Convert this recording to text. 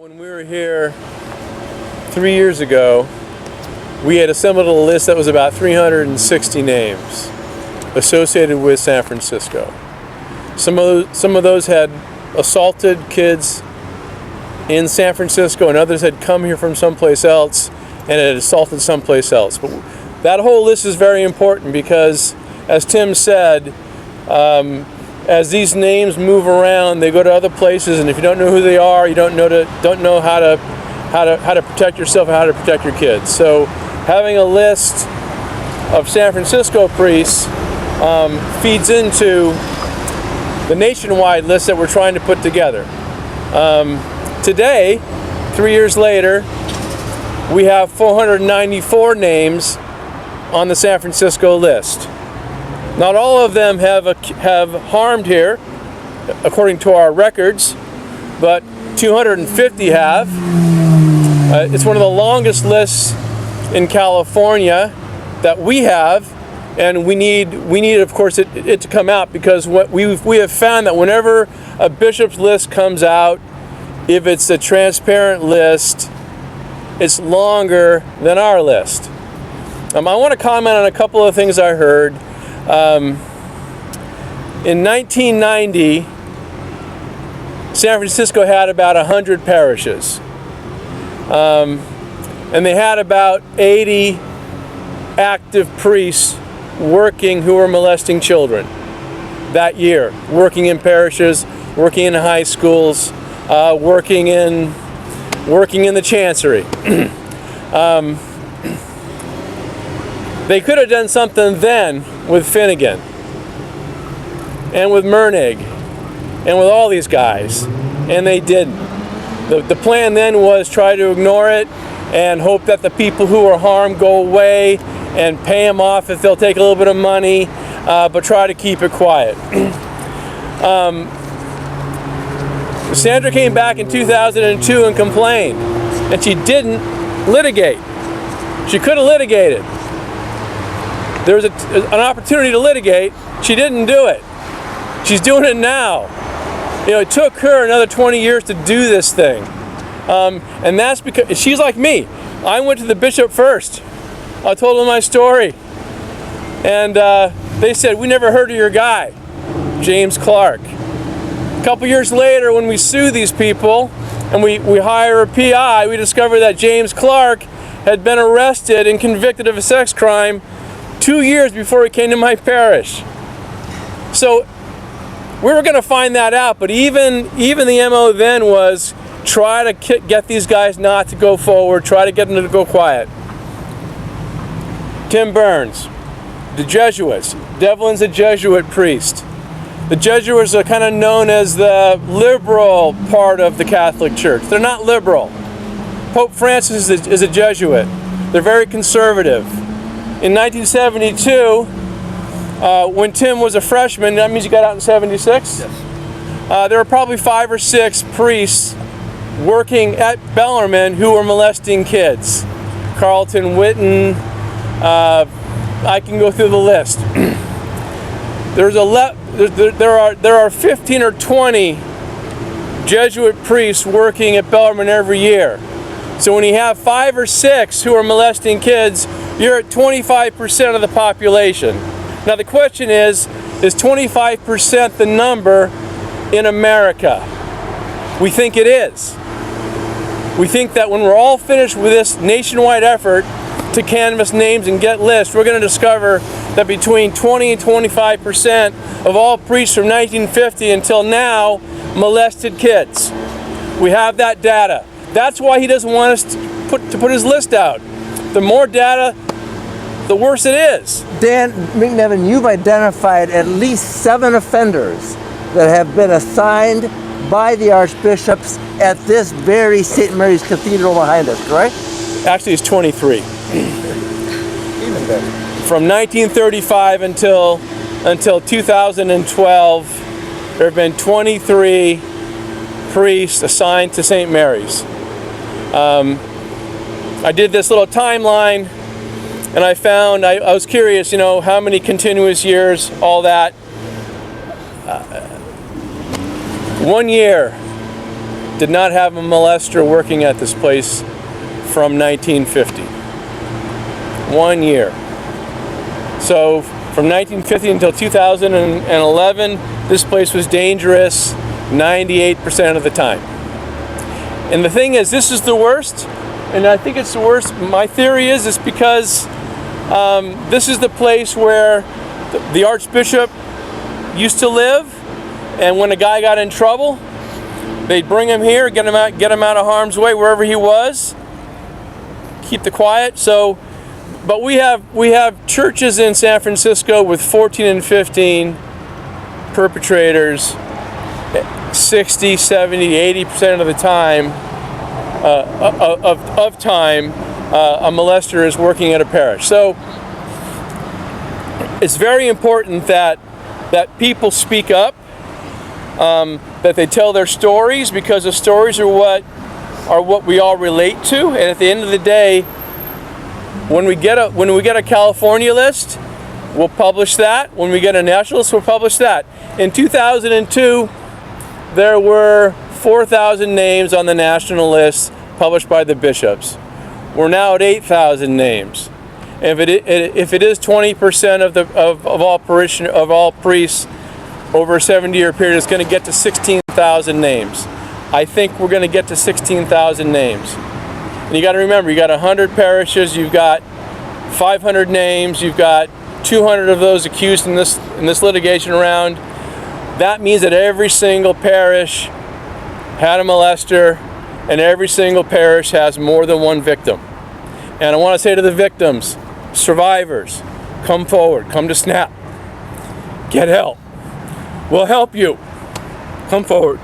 When we were here 3 years ago, we had assembled a list that was about 360 names associated with San Francisco. Some of those had assaulted kids in San Francisco, and others had come here from someplace else and had assaulted someplace else. But that whole list is very important because, as Tim said, as these names move around, they go to other places, and if you don't know who they are, you don't know how to protect yourself and how to protect your kids. So having a list of San Francisco priests feeds into the nationwide list that we're trying to put together. Today, 3 years later, we have 494 names on the San Francisco list. Not all of them have harmed here, according to our records, but 250 have. It's one of the longest lists in California that we have, and we need of course it to come out, because what we have found that whenever a bishop's list comes out, if it's a transparent list, it's longer than our list. I want to comment on a couple of things I heard. In 1990, San Francisco had about 100 parishes. And they had about 80 active priests working who were molesting children that year, working in parishes, working in high schools, working in the chancery. They could have done something then with Finnegan and with Mernig and with all these guys, and they didn't. The plan then was try to ignore it and hope that the people who were harmed go away and pay them off if they'll take a little bit of money, but try to keep it quiet. Sandra came back in 2002 and complained, and she didn't litigate. She could have litigated. There was an opportunity to litigate. She didn't do it. She's doing it now. You know, it took her another 20 years to do this thing. And that's because she's like me. I went to the bishop first. I told them my story. And they said, "We never heard of your guy, James Clark." A couple years later, when we sue these people and we hire a PI, we discover that James Clark had been arrested and convicted of a sex crime 2 years before he came to my parish. So we were going to find that out, but even the MO then was try to get these guys not to go forward, try to get them to go quiet. Tim Burns, the Jesuits. Devlin's a Jesuit priest. The Jesuits are kind of known as the liberal part of the Catholic Church. They're not liberal. Pope Francis is a Jesuit. They're very conservative. In 1972, when Tim was a freshman, that means he got out in 76? Yes. There were probably 5 or 6 priests working at Bellarmine who were molesting kids. Carlton Witten, I can go through the list. There are 15 or 20 Jesuit priests working at Bellarmine every year. So when you have 5 or 6 who are molesting kids, you're at 25% of the population. Now the question is 25% the number in America? We think it is. We think that when we're all finished with this nationwide effort to canvass names and get lists, we're going to discover that between 20 and 25% of all priests from 1950 until now molested kids. We have that data. That's why he doesn't want us to put his list out. The more data, the worse it is. Dan McNevin, you've identified at least 7 offenders that have been assigned by the archbishops at this very St. Mary's Cathedral behind us, correct? Actually, it's 23. Even better. From 1935 until 2012, there have been 23 priests assigned to St. Mary's. I did this little timeline, and I found, I was curious, you know, how many continuous years, all that. 1 year, did not have a molester working at this place from 1950. 1 year. So from 1950 until 2011, this place was dangerous 98% of the time. And the thing is, this is the worst, and I think it's the worst. My theory is it's because this is the place where the Archbishop used to live, and when a guy got in trouble, they'd bring him here, get him out of harm's way wherever he was, keep the quiet. So, but we have churches in San Francisco with 14 and 15 perpetrators 60, 70, 80% of the time a molester is working at a parish. So it's very important that people speak up, that they tell their stories, because the stories are what we all relate to. And at the end of the day, when we get a California list, we'll publish that. When we get a national list, we'll publish that. In 2002, there were 4,000 names on the national list published by the bishops. We're now at 8,000 names. If it is 20% of all priests over a 70-year period, it's going to get to 16,000 names. I think we're going to get to 16,000 names. And you got to remember, you got 100 parishes, you've got 500 names, you've got 200 of those accused in this litigation round. That means that every single parish had a molester, and every single parish has more than one victim. And I want to say to the victims, survivors, come forward, come to SNAP, get help. We'll help you. Come forward.